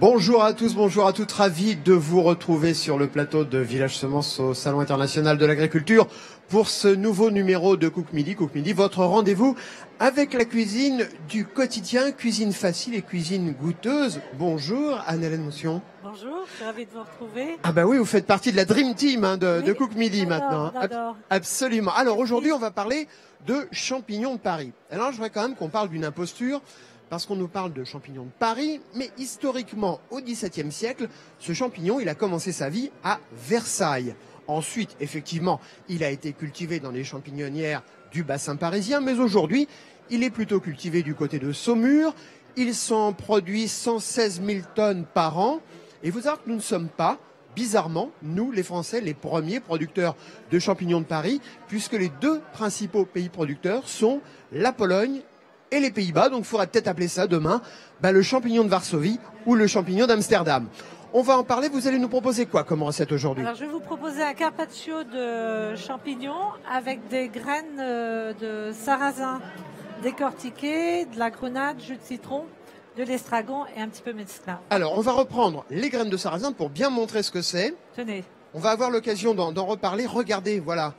Bonjour à tous, bonjour à toutes, ravi de vous retrouver sur le plateau de Village Semences au Salon International de l'Agriculture pour ce nouveau numéro de Cook Midi. Cook Midi, votre rendez-vous avec la cuisine du quotidien, cuisine facile et cuisine goûteuse. Bonjour Anne-Hélène Motion. Bonjour, je suis ravie de vous retrouver. Ah bah oui, vous faites partie de la Dream Team de Oui, Cook Midi maintenant. Absolument. Alors aujourd'hui, on va parler de champignons de Paris. Alors je voudrais quand même qu'on parle d'une imposture, parce qu'on nous parle de champignons de Paris, mais historiquement, au XVIIe siècle, ce champignon, il a commencé sa vie à Versailles. Ensuite, effectivement, il a été cultivé dans les champignonnières du bassin parisien, mais aujourd'hui, il est plutôt cultivé du côté de Saumur. Il s'en produit 116 000 tonnes par an. Et vous savez que nous ne sommes pas, bizarrement, nous, les Français, les premiers producteurs de champignons de Paris, puisque les deux principaux pays producteurs sont la Pologne et les Pays-Bas. Donc il faudra peut-être appeler ça demain le champignon de Varsovie ou le champignon d'Amsterdam. On va en parler. Vous allez nous proposer quoi comme recette aujourd'hui? Alors je vais vous proposer un carpaccio de champignons avec des graines de sarrasin décortiquées, de la grenade, jus de citron, de l'estragon et un petit peu de mesclun. Alors on va reprendre les graines de sarrasin pour bien montrer ce que c'est. Tenez. On va avoir l'occasion d'en reparler. Regardez, voilà.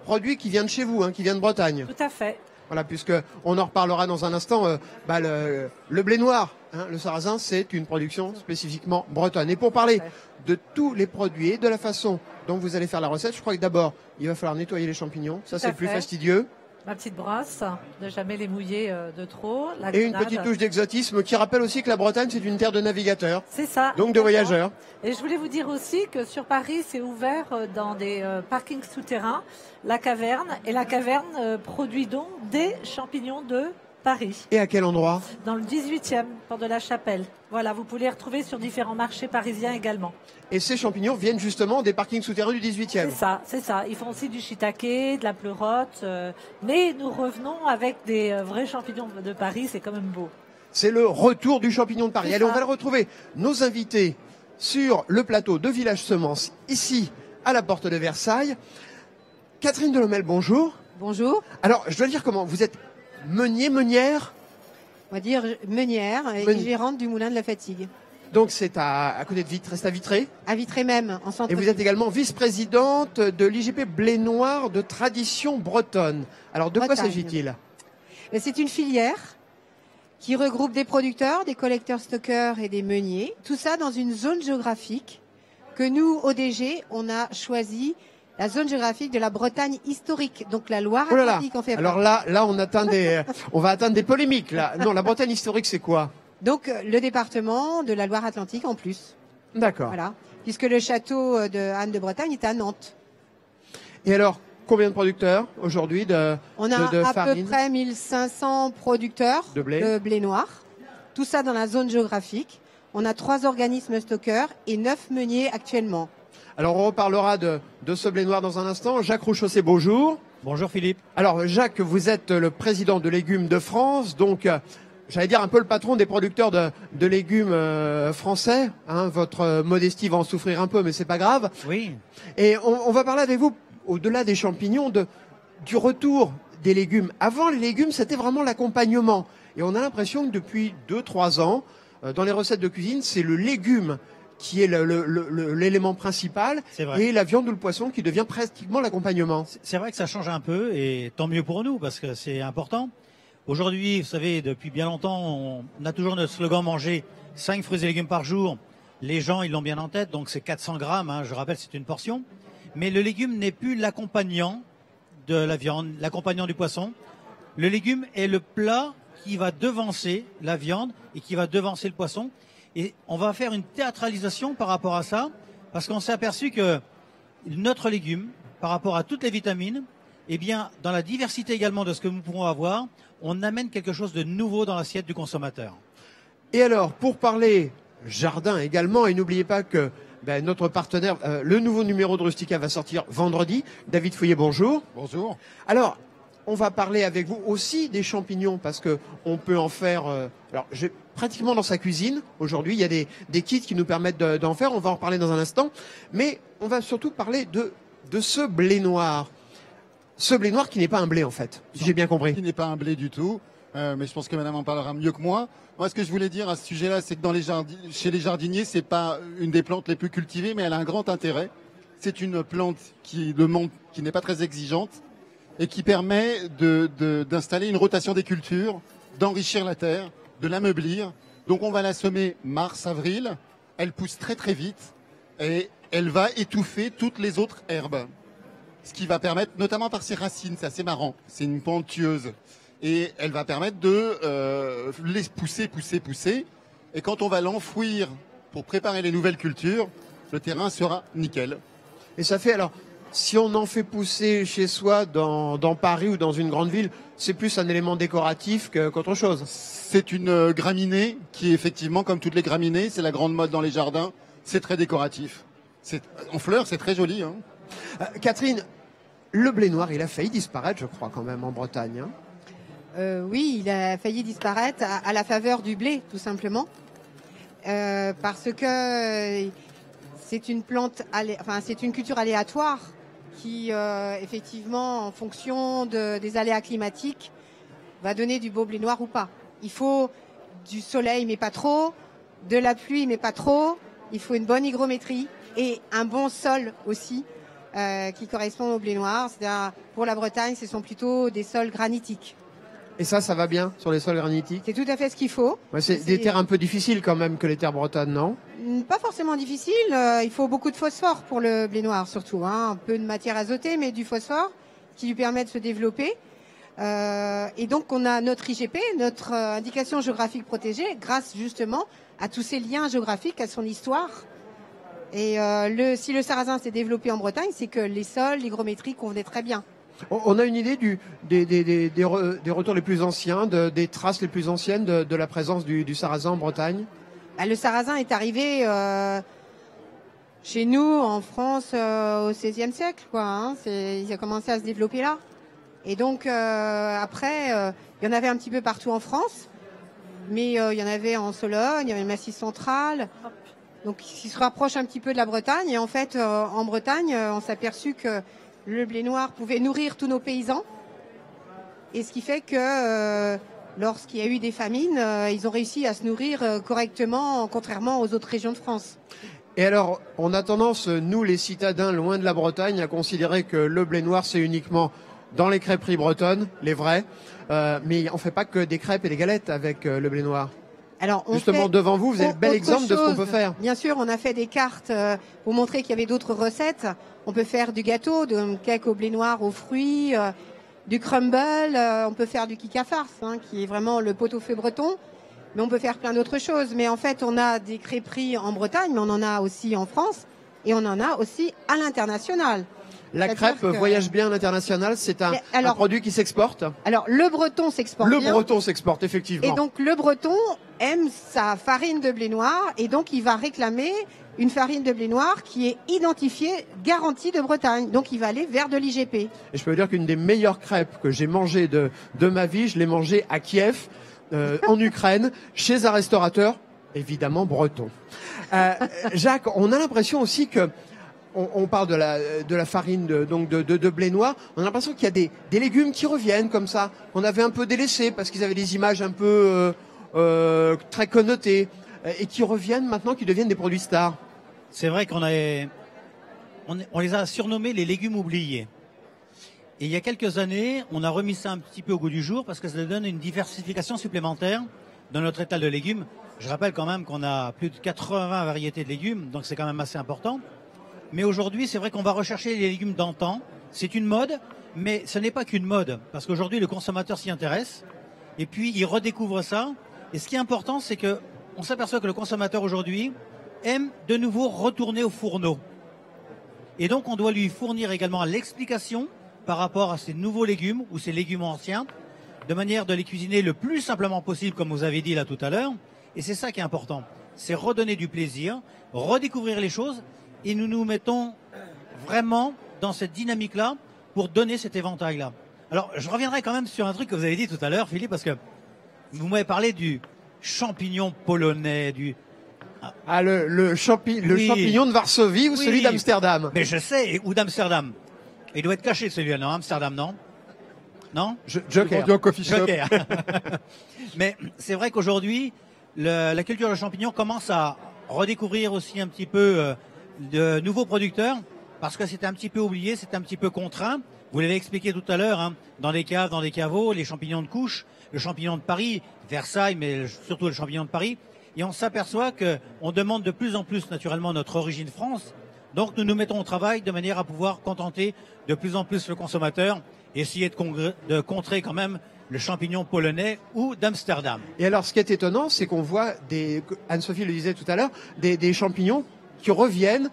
Produit qui vient de chez vous, qui vient de Bretagne. Tout à fait. Voilà, puisque on en reparlera dans un instant. Le blé noir, le sarrasin, c'est une production spécifiquement bretonne. Et pour parler de tous les produits et de la façon dont vous allez faire la recette, je crois que d'abord, il va falloir nettoyer les champignons. Ça, c'est le plus fastidieux. Ma petite brosse, ne jamais les mouiller de trop. Et une petite touche d'exotisme qui rappelle aussi que la Bretagne, c'est une terre de navigateurs. C'est ça. Donc de voyageurs. Et je voulais vous dire aussi que sur Paris, c'est ouvert dans des parkings souterrains, la caverne. Et la caverne produit donc des champignons de Paris. Et à quel endroit? Dans le 18e, porte de la Chapelle. Voilà, vous pouvez les retrouver sur différents marchés parisiens également. Et ces champignons viennent justement des parkings souterrains du 18e. C'est ça. Ils font aussi du shiitake, de la pleurote. Mais nous revenons avec des vrais champignons de Paris, c'est quand même beau. C'est le retour du champignon de Paris. Allez, on va le retrouver. Nos invités sur le plateau de Village Semences, ici, à la porte de Versailles. Catherine Delhommel, bonjour. Bonjour. Alors, je dois dire comment? Vous êtes meunière? On va dire meunière et gérante du Moulin de la Fatigue. Donc c'est à côté de Vitré, c'est à Vitré? À Vitré même, en centre. Et vous êtes également vice-présidente de l'IGP Blé Noir de tradition bretonne. Alors de quoi s'agit-il? C'est une filière qui regroupe des producteurs, des collecteurs-stockeurs et des meuniers. Tout ça dans une zone géographique que nous, ODG, on a choisi la zone géographique de la Bretagne historique, donc la Loire-Atlantique en fait. Alors là, on va atteindre des polémiques là. Non, la Bretagne historique, c'est quoi? Donc le département de la Loire-Atlantique en plus. D'accord. Voilà, puisque le château de Anne de Bretagne est à Nantes. Et alors, combien de producteurs aujourd'hui de On a à peu près 1500 producteurs de blé noir. Tout ça dans la zone géographique. On a 3 organismes stockeurs et 9 meuniers actuellement. Alors on reparlera de ce blé noir dans un instant. Jacques Rouchaussé, bonjour. Bonjour Philippe. Alors Jacques, vous êtes le président de Légumes de France, donc j'allais dire un peu le patron des producteurs de légumes français. Votre modestie va en souffrir un peu, mais c'est pas grave. Oui. Et on va parler avec vous, au-delà des champignons, du retour des légumes. Avant, les légumes, c'était vraiment l'accompagnement. Et on a l'impression que depuis 2-3 ans, dans les recettes de cuisine, c'est le légume qui est l'élément principal, et la viande ou le poisson qui devient pratiquement l'accompagnement. C'est vrai que ça change un peu, et tant mieux pour nous, parce que c'est important. Aujourd'hui, vous savez, depuis bien longtemps, on a toujours notre slogan manger 5 fruits et légumes par jour. Les gens, ils l'ont bien en tête, donc c'est 400 grammes, je rappelle, c'est une portion. Mais le légume n'est plus l'accompagnant de la viande, l'accompagnant du poisson. Le légume est le plat qui va devancer la viande et qui va devancer le poisson. Et on va faire une théâtralisation par rapport à ça, parce qu'on s'est aperçu que notre légume, par rapport à toutes les vitamines, eh bien, dans la diversité également de ce que nous pouvons avoir, on amène quelque chose de nouveau dans l'assiette du consommateur. Et alors, pour parler jardin également, et n'oubliez pas que notre partenaire, le nouveau numéro de Rustica va sortir vendredi. David Fouillet, bonjour. Bonjour. Alors, on va parler avec vous aussi des champignons, parce que on peut en faire... pratiquement dans sa cuisine, aujourd'hui, il y a des kits qui nous permettent d'en faire. On va en reparler dans un instant. Mais on va surtout parler de ce blé noir. Ce blé noir qui n'est pas un blé, en fait, si j'ai bien compris. Qui n'est pas un blé du tout. mais je pense que madame en parlera mieux que moi. Moi, ce que je voulais dire à ce sujet-là, c'est que chez les jardiniers, c'est pas une des plantes les plus cultivées, mais elle a un grand intérêt. C'est une plante qui n'est pas très exigeante et qui permet d'installer une rotation des cultures, d'enrichir la terre, de l'ameublir. Donc on va la semer mars-avril, elle pousse très très vite et elle va étouffer toutes les autres herbes. Ce qui va permettre, notamment par ses racines, c'est assez marrant, c'est une plante tueuse. Et elle va permettre de les pousser. Et quand on va l'enfouir pour préparer les nouvelles cultures, le terrain sera nickel. Et ça fait alors, si on en fait pousser chez soi dans Paris ou dans une grande ville, c'est plus un élément décoratif qu'autre chose. C'est une graminée qui, effectivement, comme toutes les graminées, c'est la grande mode dans les jardins. C'est très décoratif. En fleurs, c'est très joli. Hein. Catherine, le blé noir, il a failli disparaître, je crois, quand même, en Bretagne. Hein. Oui, il a failli disparaître à la faveur du blé, tout simplement, parce que c'est une plante, c'est une culture aléatoire qui, effectivement, en fonction des aléas climatiques, va donner du beau blé noir ou pas. Il faut du soleil, mais pas trop, de la pluie, mais pas trop. Il faut une bonne hygrométrie et un bon sol aussi qui correspond au blé noir. C'est-à-dire, pour la Bretagne, ce sont plutôt des sols granitiques. Et ça va bien sur les sols granitiques? C'est tout à fait ce qu'il faut. Ouais, c'est des terres un peu difficiles quand même que les terres bretonnes, non? Pas forcément difficile. Il faut beaucoup de phosphore pour le blé noir surtout. Un peu de matière azotée, mais du phosphore qui lui permet de se développer. Et donc on a notre IGP, notre indication géographique protégée, grâce justement à tous ces liens géographiques, à son histoire. Et si le sarrasin s'est développé en Bretagne, c'est que les sols, l'hygrométrie convenaient très bien. On a une idée des retours les plus anciens, des traces les plus anciennes de la présence du sarrasin en Bretagne? Le sarrasin est arrivé chez nous en France au XVIe siècle, quoi. Hein. Il a commencé à se développer là. Et donc après, il y en avait un petit peu partout en France, mais il y en avait en Sologne, il y avait le Massif central, donc qui se rapproche un petit peu de la Bretagne. Et en fait, en Bretagne, on s'est aperçu que le blé noir pouvait nourrir tous nos paysans. Et ce qui fait que lorsqu'il y a eu des famines, ils ont réussi à se nourrir correctement, contrairement aux autres régions de France. Et alors, on a tendance, nous les citadins loin de la Bretagne, à considérer que le blé noir, c'est uniquement dans les crêperies bretonnes, les vraies. Mais on ne fait pas que des crêpes et des galettes avec le blé noir. Alors, justement, devant vous, vous avez le bel exemple de ce qu'on peut faire. Bien sûr, on a fait des cartes pour montrer qu'il y avait d'autres recettes. On peut faire du gâteau, de cake au blé noir aux fruits, du crumble, on peut faire du kika farce, hein, qui est vraiment le pot-au-feu breton. Mais on peut faire plein d'autres choses. Mais en fait, on a des crêperies en Bretagne, mais on en a aussi en France et on en a aussi à l'international. La crêpe voyage bien à l'international, c'est un produit qui s'exporte? Alors, le breton s'exporte bien. Le breton s'exporte, effectivement. Et donc, le breton aime sa farine de blé noir et donc il va réclamer une farine de blé noir qui est identifiée, garantie de Bretagne. Donc, il va aller vers de l'IGP. Et je peux vous dire qu'une des meilleures crêpes que j'ai mangées de ma vie, je l'ai mangée à Kiev, en Ukraine, chez un restaurateur, évidemment breton. Jacques, on a l'impression aussi que on parle de la farine de blé noir. On a l'impression qu'il y a des légumes qui reviennent comme ça. On avait un peu délaissé parce qu'ils avaient des images un peu très connotées et qui reviennent maintenant, qui deviennent des produits stars. C'est vrai qu'on les a surnommés les légumes oubliés. Et il y a quelques années, on a remis ça un petit peu au goût du jour parce que ça donne une diversification supplémentaire dans notre étal de légumes. Je rappelle quand même qu'on a plus de 80 variétés de légumes, donc c'est quand même assez important. Mais aujourd'hui, c'est vrai qu'on va rechercher les légumes d'antan. C'est une mode, mais ce n'est pas qu'une mode. Parce qu'aujourd'hui, le consommateur s'y intéresse. Et puis, il redécouvre ça. Et ce qui est important, c'est qu'on s'aperçoit que le consommateur aujourd'hui aime de nouveau retourner au fourneau. Et donc, on doit lui fournir également l'explication par rapport à ces nouveaux légumes ou ces légumes anciens, de manière de les cuisiner le plus simplement possible, comme vous avez dit là tout à l'heure. Et c'est ça qui est important. C'est redonner du plaisir, redécouvrir les choses. Et nous nous mettons vraiment dans cette dynamique-là pour donner cet éventail-là. Alors, je reviendrai quand même sur un truc que vous avez dit tout à l'heure, Philippe, parce que vous m'avez parlé du champignon polonais, le champignon de Varsovie ou celui d'Amsterdam. Mais je sais, ou d'Amsterdam. Il doit être caché celui-là, non, Amsterdam, non? Non? Joker. Vendu en coffee shop. Joker. Mais c'est vrai qu'aujourd'hui, la culture de champignons commence à redécouvrir aussi un petit peu de nouveaux producteurs, parce que c'était un petit peu oublié, c'était un petit peu contraint. Vous l'avez expliqué tout à l'heure, hein, dans les caves, dans les caveaux, les champignons de couche, le champignon de Paris, Versailles, mais surtout le champignon de Paris. Et on s'aperçoit qu'on demande de plus en plus naturellement notre origine France. Donc nous nous mettons au travail de manière à pouvoir contenter de plus en plus le consommateur et essayer de contrer quand même le champignon polonais ou d'Amsterdam. Et alors, ce qui est étonnant, c'est qu'on voit Anne-Sophie le disait tout à l'heure, des champignons qui reviennent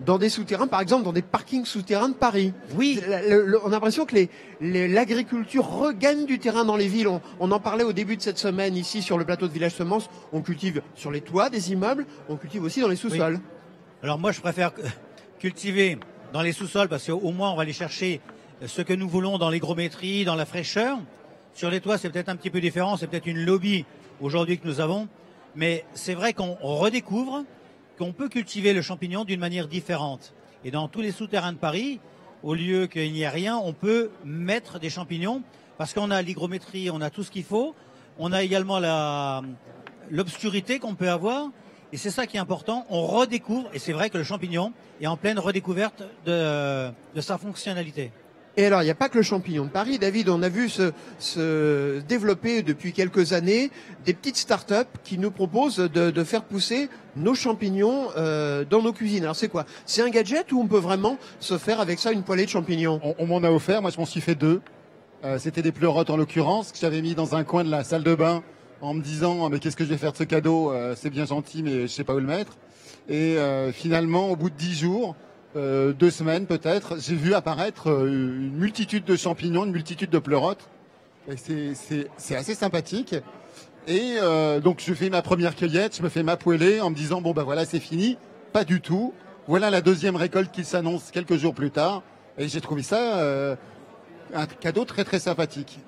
dans des souterrains, par exemple dans des parkings souterrains de Paris. Oui. On a l'impression que l'agriculture regagne du terrain dans les villes. On en parlait au début de cette semaine ici sur le plateau de Village Semences. On cultive sur les toits des immeubles, on cultive aussi dans les sous-sols. Oui. Alors moi, je préfère cultiver dans les sous-sols parce qu'au moins on va aller chercher ce que nous voulons dans l'hygrométrie, dans la fraîcheur. Sur les toits, c'est peut-être un petit peu différent, c'est peut-être une lobby aujourd'hui que nous avons, mais c'est vrai qu'on redécouvre qu'on peut cultiver le champignon d'une manière différente. Et dans tous les souterrains de Paris, au lieu qu'il n'y ait rien, on peut mettre des champignons parce qu'on a l'hygrométrie, on a tout ce qu'il faut. On a également l'obscurité qu'on peut avoir. Et c'est ça qui est important. On redécouvre, et c'est vrai que le champignon est en pleine redécouverte de sa fonctionnalité. Et alors, il n'y a pas que le champignon de Paris, David. On a vu se développer depuis quelques années des petites start-up qui nous proposent de faire pousser nos champignons dans nos cuisines. Alors, c'est quoi? C'est un gadget ou on peut vraiment se faire avec ça une poêlée de champignons? On m'en a offert, moi je m'en suis fait 2. C'était des pleurotes en l'occurrence, que j'avais mis dans un coin de la salle de bain en me disant mais qu'est-ce que je vais faire de ce cadeau, c'est bien gentil mais je sais pas où le mettre. Et finalement, au bout de 10 jours, 2 semaines peut-être, j'ai vu apparaître une multitude de champignons, une multitude de pleurotes. Et c'est assez sympathique. Et donc je fais ma première cueillette, je me fais ma poêlée en me disant bon ben voilà c'est fini. Pas du tout. Voilà la deuxième récolte qui s'annonce quelques jours plus tard. Et j'ai trouvé ça un cadeau très très sympathique.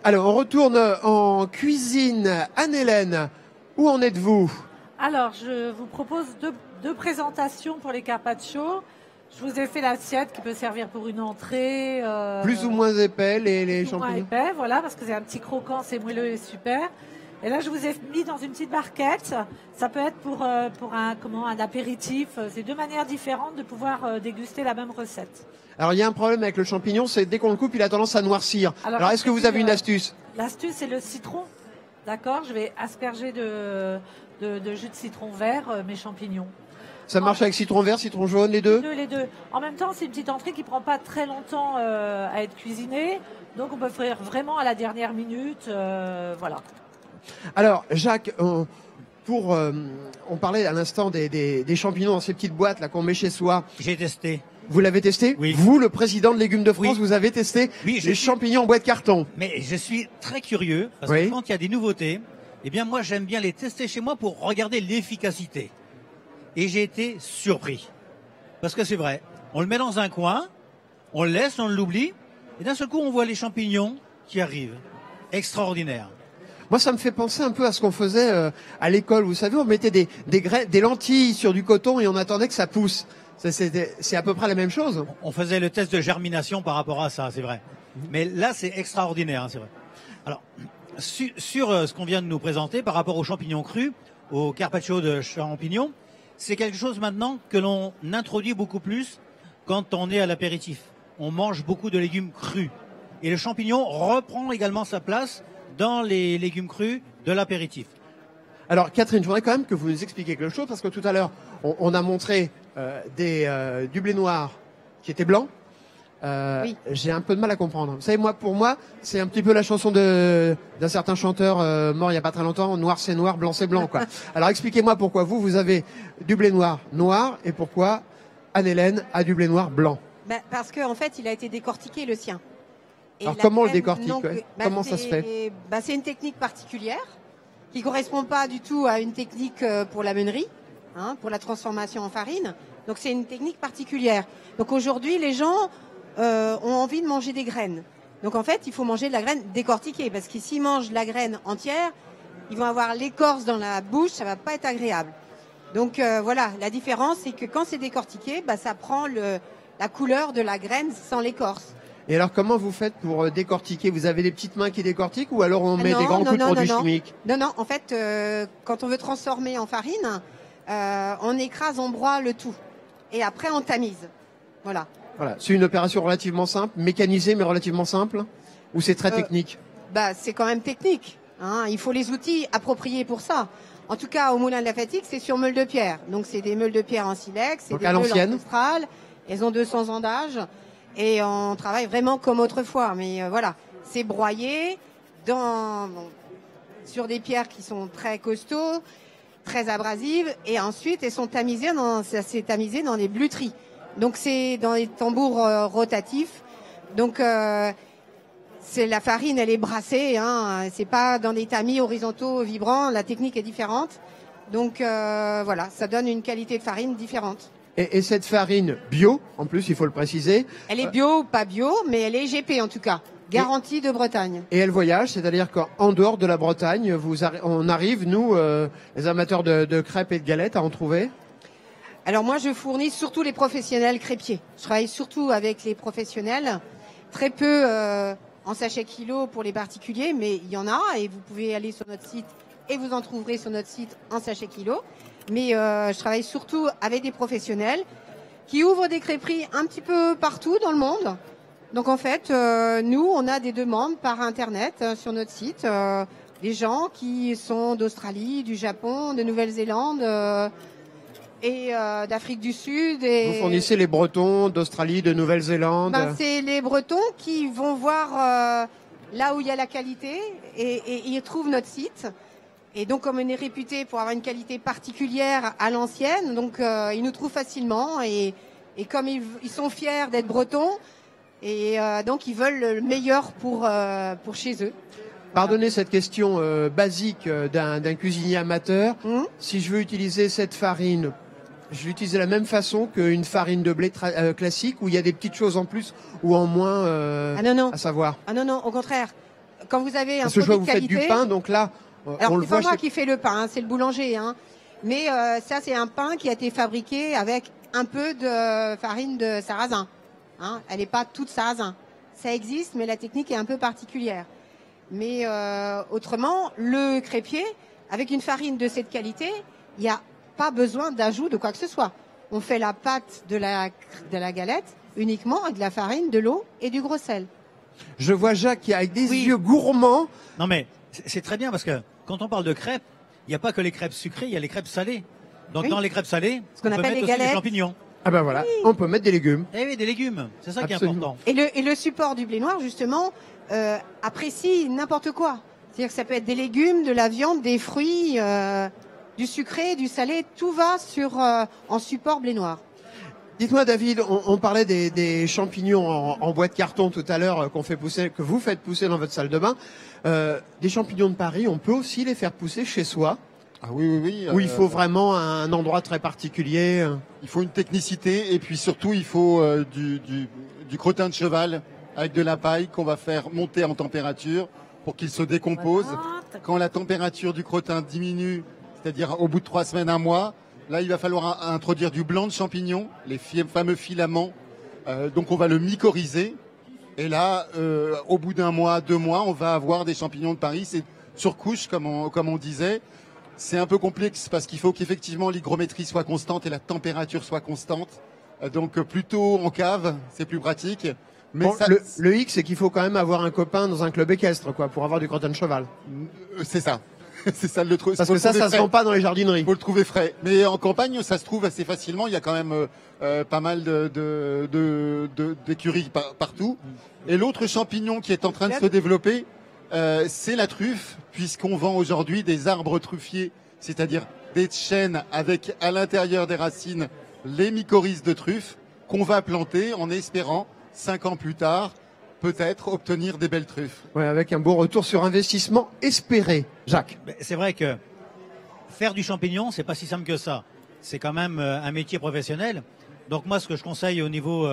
Alors on retourne en cuisine. Anne-Hélène, où en êtes-vous? Alors je vous propose deux présentations pour les carpaccio. Je vous ai fait l'assiette qui peut servir pour une entrée. Plus ou moins épais les plus ou moins champignons. épais, voilà, parce que c'est un petit croquant, c'est moelleux et super. Et là, je vous ai mis dans une petite barquette. Ça peut être pour un apéritif. C'est 2 manières différentes de pouvoir déguster la même recette. Alors il y a un problème avec le champignon, c'est dès qu'on le coupe, il a tendance à noircir. Alors est-ce que vous avez une astuce? L'astuce, c'est le citron. D'accord, je vais asperger de jus de citron vert mes champignons. Ça marche avec citron vert, citron jaune, les deux? Les deux. En même temps, c'est une petite entrée qui prend pas très longtemps à être cuisinée. Donc, on peut faire vraiment à la dernière minute. Voilà. Alors, Jacques, on parlait à l'instant des champignons dans ces petites boîtes là qu'on met chez soi. J'ai testé. Vous l'avez testé? Oui. Vous, le président de Légumes de France, Oui. vous avez testé Oui, les champignons en boîte carton? Mais je suis très curieux, parce Oui. que quand il y a des nouveautés, eh bien moi j'aime bien les tester chez moi pour regarder l'efficacité. Et j'ai été surpris. Parce que c'est vrai, on le met dans un coin, on le laisse, on l'oublie, et d'un seul coup on voit les champignons qui arrivent. Extraordinaire. Moi, ça me fait penser un peu à ce qu'on faisait à l'école. Vous savez, on mettait des lentilles sur du coton et on attendait que ça pousse. C'est à peu près la même chose. On faisait le test de germination par rapport à ça, c'est vrai. Mais là, c'est extraordinaire, hein, c'est vrai. Alors, sur ce qu'on vient de nous présenter par rapport aux champignons crus, au carpaccio de champignons, c'est quelque chose maintenant que l'on introduit beaucoup plus quand on est à l'apéritif. On mange beaucoup de légumes crus. Et le champignon reprend également sa place dans les légumes crus de l'apéritif. Alors, Catherine, je voudrais quand même que vous nous expliquiez quelque chose, parce que tout à l'heure, on a montré du blé noir qui était blanc. Oui. J'ai un peu de mal à comprendre. Vous savez, pour moi, c'est un petit peu la chanson d'un certain chanteur mort il n'y a pas très longtemps. Noir c'est noir, blanc c'est blanc, quoi. Alors expliquez-moi pourquoi vous avez du blé noir noir et pourquoi Anne-Hélène a du blé noir blanc. Parce qu'en fait, il a été décortiqué le sien. Et Alors la comment on le crème, décortique, donc, ouais. Comment ça se fait? C'est une technique particulière qui correspond pas du tout à une technique pour la meunerie, pour la transformation en farine. Donc c'est une technique particulière. Donc aujourd'hui, les gens ont envie de manger des graines. Donc en fait, il faut manger de la graine décortiquée, parce que s'ils mangent la graine entière, ils vont avoir l'écorce dans la bouche, ça va pas être agréable. Donc voilà, la différence, c'est que quand c'est décortiqué, ça prend la couleur de la graine sans l'écorce. Et alors, comment vous faites pour décortiquer? Vous avez des petites mains qui décortiquent ou alors on met non, des grands non, coups de non, produits non, chimiques? Non, en fait, quand on veut transformer en farine, on écrase, on broie le tout. Et après, on tamise. Voilà. Voilà. C'est une opération relativement simple, mécanisée mais relativement simple? Ou c'est très technique? C'est quand même technique. Hein. Il faut les outils appropriés pour ça. En tout cas, au Moulin de la Fatigue, c'est sur meule de pierre. Donc, c'est des meules de pierre en silex, c'est donc, des à meules l'ancienne. ancestrales. Elles ont 200 ans d'âge. Et on travaille vraiment comme autrefois. Mais voilà, c'est broyé sur des pierres qui sont très costauds, très abrasives. Et ensuite, elles sont tamisées c'est tamisé dans des bluteries. Donc, c'est dans les tambours rotatifs. Donc, c'est la farine, elle est brassée, hein. C'est pas dans des tamis horizontaux vibrants. La technique est différente. Donc voilà, ça donne une qualité de farine différente. Et cette farine bio, en plus, il faut le préciser. Elle est bio ou pas bio, mais elle est GP en tout cas, garantie de Bretagne. Et elle voyage, c'est-à-dire qu'en dehors de la Bretagne, on arrive, nous, les amateurs de crêpes et de galettes, à en trouver. Alors moi, je fournis surtout les professionnels crêpiers. Je travaille surtout avec les professionnels, très peu en sachet kilo pour les particuliers, mais il y en a et vous pouvez aller sur notre site et vous en trouverez sur notre site en sachet kilo. Mais je travaille surtout avec des professionnels qui ouvrent des crêperies un petit peu partout dans le monde. Donc en fait, nous, on a des demandes par Internet sur notre site. Des gens qui sont d'Australie, du Japon, de Nouvelle-Zélande et d'Afrique du Sud. Et vous fournissez les Bretons d'Australie, de Nouvelle-Zélande. C'est les Bretons qui vont voir là où il y a la qualité et ils trouvent notre site. Et donc, comme on est réputé pour avoir une qualité particulière à l'ancienne, donc ils nous trouvent facilement. Et comme ils sont fiers d'être Bretons, et donc ils veulent le meilleur pour chez eux. Pardonnez cette question basique d'un cuisinier amateur. Si je veux utiliser cette farine, je l'utilise de la même façon qu'une farine de blé classique, où il y a des petites choses en plus ou en moins à savoir? Ah non, au contraire. Quand vous avez un Parce que je vois produit que de vous qualité... faites du pain, donc là, alors, on le c'est voit. pas moi qui fais le pain, c'est le boulanger. Hein. Mais ça, c'est un pain qui a été fabriqué avec un peu de farine de sarrasin. Hein. Elle n'est pas toute sarrasin. Ça existe, mais la technique est un peu particulière. Mais autrement, le crêpier, avec une farine de cette qualité, il n'y a pas besoin d'ajout de quoi que ce soit. On fait la pâte de la galette uniquement avec de la farine, de l'eau et du gros sel. Je vois Jacques qui a avec des yeux gourmands. Non mais c'est très bien parce que quand on parle de crêpes, il n'y a pas que les crêpes sucrées, il y a les crêpes salées. Donc dans les crêpes salées, qu'on on peut appelle mettre les aussi galettes. des champignons. Ah ben voilà, on peut mettre des légumes. Eh oui, des légumes, c'est ça Absolument. qui est important. Et le support du blé noir, justement, apprécie n'importe quoi. C'est-à-dire que ça peut être des légumes, de la viande, des fruits, du sucré, du salé, tout va en support blé noir. Dites-moi David, on parlait des champignons en boîte de carton tout à l'heure que vous faites pousser dans votre salle de bain. Des champignons de Paris, on peut aussi les faire pousser chez soi. Ah oui. Où il faut vraiment un endroit très particulier. Il faut une technicité et puis surtout il faut du crottin de cheval avec de la paille qu'on va faire monter en température pour qu'il se décompose. Quand la température du crottin diminue, c'est-à-dire au bout de 3 semaines, 1 mois, là il va falloir introduire du blanc de champignon, les fameux filaments. Donc on va le mycorhizer. Et là, au bout d'1 mois, 2 mois, on va avoir des champignons de Paris. C'est sur couche, comme on disait. C'est un peu complexe parce qu'il faut qu'effectivement l'hygrométrie soit constante et la température soit constante. Donc plutôt en cave, c'est plus pratique. Mais bon, le hic, c'est qu'il faut quand même avoir un copain dans un club équestre, quoi, pour avoir du crottin de cheval. C'est ça. C'est ça le truc. Parce que ça se vend pas dans les jardineries. Il faut le trouver frais. Mais en campagne, ça se trouve assez facilement. Il y a quand même pas mal d'écuries partout. Et l'autre champignon qui est en train de se développer, c'est la truffe, puisqu'on vend aujourd'hui des arbres truffiers, c'est-à-dire des chênes avec à l'intérieur des racines les mycorhizes de truffe qu'on va planter en espérant 5 ans plus tard peut-être obtenir des belles truffes. Ouais, avec un beau retour sur investissement espéré. Jacques. C'est vrai que faire du champignon, c'est pas si simple que ça. C'est quand même un métier professionnel. Donc moi, ce que je conseille au niveau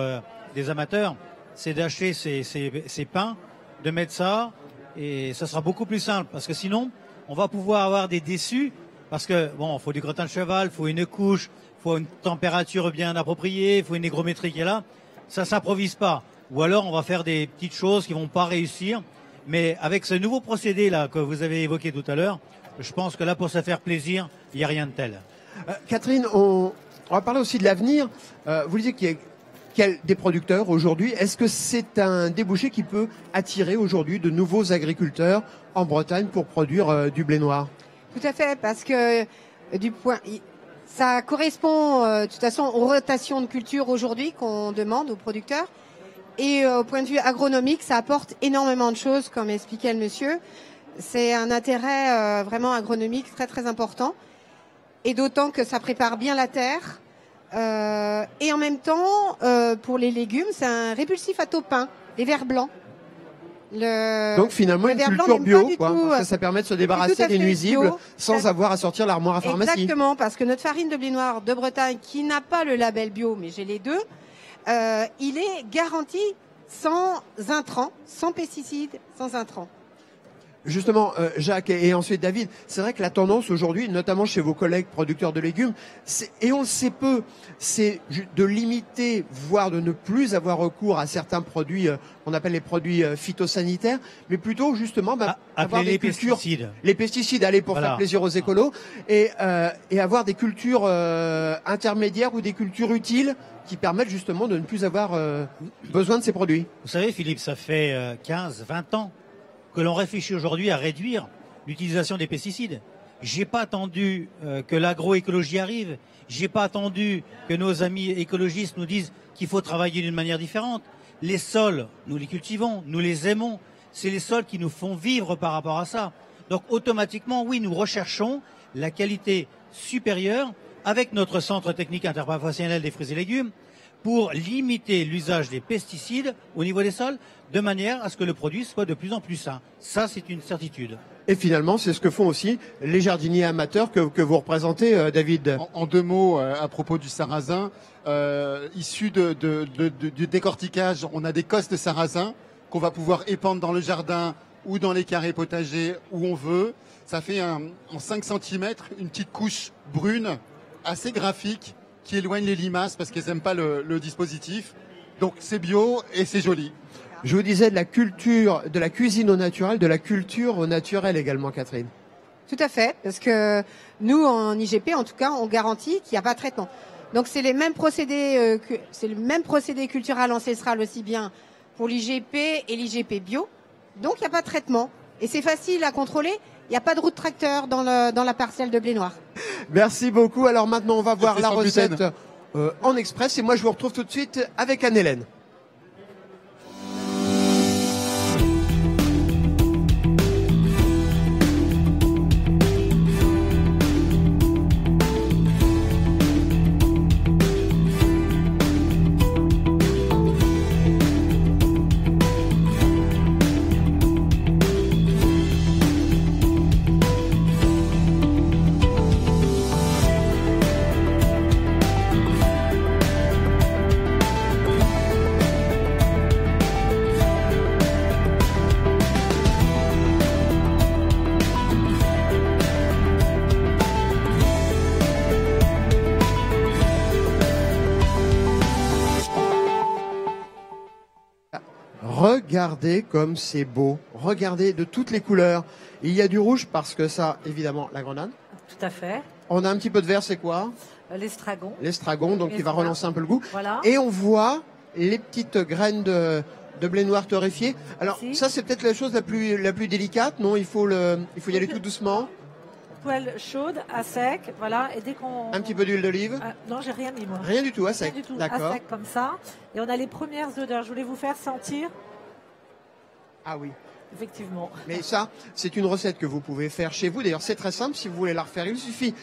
des amateurs, c'est d'acheter ces pains, de mettre ça, et ça sera beaucoup plus simple. Parce que sinon, on va pouvoir avoir des déçus. Parce que, bon, il faut du crottin de cheval, il faut une couche, il faut une température bien appropriée, il faut une hygrométrie qui est là. Ça s'improvise pas. ou alors on va faire des petites choses qui vont pas réussir. Mais avec ce nouveau procédé là que vous avez évoqué tout à l'heure, je pense que là, pour se faire plaisir, il n'y a rien de tel. Catherine, on va parler aussi de l'avenir. Vous disiez qu'il y a des producteurs aujourd'hui. Est-ce que c'est un débouché qui peut attirer aujourd'hui de nouveaux agriculteurs en Bretagne pour produire du blé noir? Tout à fait, parce que ça correspond de toute façon aux rotations de culture aujourd'hui qu'on demande aux producteurs. Et au point de vue agronomique, ça apporte énormément de choses, comme expliquait le monsieur. C'est un intérêt vraiment agronomique très très important. Et d'autant que ça prépare bien la terre. Et en même temps, pour les légumes, c'est un répulsif à taupin, les vers blancs. Donc finalement une culture bio, quoi. Ça permet de se débarrasser des nuisibles sans avoir à sortir l'armoire à pharmacie. Exactement, parce que notre farine de blé noir de Bretagne, qui n'a pas le label bio, mais j'ai les deux, il est garanti sans intrants, sans pesticides, sans intrants. Justement, Jacques et ensuite David, c'est vrai que la tendance aujourd'hui, notamment chez vos collègues producteurs de légumes, et on le sait peu, c'est de limiter, voire de ne plus avoir recours à certains produits, qu'on appelle les produits phytosanitaires, mais plutôt justement avoir des cultures, pesticides. Les pesticides, allez, pour faire plaisir aux écolos, et avoir des cultures intermédiaires ou des cultures utiles qui permettent justement de ne plus avoir besoin de ces produits. Vous savez, Philippe, ça fait 15, 20 ans que l'on réfléchit aujourd'hui à réduire l'utilisation des pesticides. J'ai pas attendu que l'agroécologie arrive. J'ai pas attendu que nos amis écologistes nous disent qu'il faut travailler d'une manière différente. Les sols, nous les cultivons, nous les aimons. C'est les sols qui nous font vivre par rapport à ça. Donc automatiquement, oui, nous recherchons la qualité supérieure avec notre centre technique interprofessionnel des fruits et légumes pour limiter l'usage des pesticides au niveau des sols, de manière à ce que le produit soit de plus en plus sain. Ça, c'est une certitude. Et finalement, c'est ce que font aussi les jardiniers amateurs que vous représentez, David. En deux mots, à propos du sarrasin, issu du décortiquage, on a des cosses de sarrasin qu'on va pouvoir épandre dans le jardin ou dans les carrés potagers où on veut. Ça fait en 5 cm une petite couche brune, assez graphique, qui éloigne les limaces parce qu'elles n'aiment pas le dispositif. Donc c'est bio et c'est joli. Je vous disais de la culture, de la cuisine au naturel, de la culture au naturel également, Catherine. Tout à fait, parce que nous, en IGP, en tout cas, on garantit qu'il n'y a pas de traitement. Donc c'est les mêmes procédés, c'est le même procédé culturel ancestral aussi bien pour l'IGP et l'IGP bio. Donc il n'y a pas de traitement. Et c'est facile à contrôler. Il n'y a pas de roue de tracteur dans la parcelle de blé noir. Merci beaucoup. Alors maintenant, on va voir la recette en express. Et moi, je vous retrouve tout de suite avec Anne-Hélène. Regardez comme c'est beau. Regardez de toutes les couleurs. Il y a du rouge parce que ça, évidemment, la grenade. Tout à fait. On a un petit peu de vert, c'est quoi? L'estragon. L'estragon, donc il va relancer un peu le goût. Voilà. Et on voit les petites graines de blé noir torréfié. Alors Ici. ça, c'est peut-être la chose la plus délicate, non? Il faut y aller tout doucement. Poêle chaude, à sec, voilà. Et dès qu'on... Un petit peu d'huile d'olive. Non, j'ai rien mis, moi. Rien du tout, à sec. Rien du tout, D'accord. à sec comme ça. Et on a les premières odeurs. Je voulais vous faire sentir. Ah oui. Effectivement. Mais ça, c'est une recette que vous pouvez faire chez vous. D'ailleurs, c'est très simple. Si vous voulez la refaire, il suffit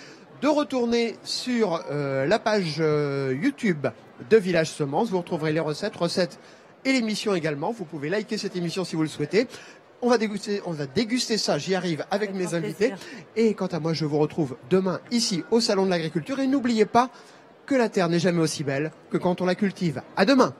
de retourner sur la page YouTube de Village Semences. Vous retrouverez les recettes et l'émission également. Vous pouvez liker cette émission si vous le souhaitez. On va déguster ça, j'y arrive avec mes invités. Plaisir. Et quant à moi, je vous retrouve demain ici au Salon de l'Agriculture. Et n'oubliez pas que la terre n'est jamais aussi belle que quand on la cultive. À demain!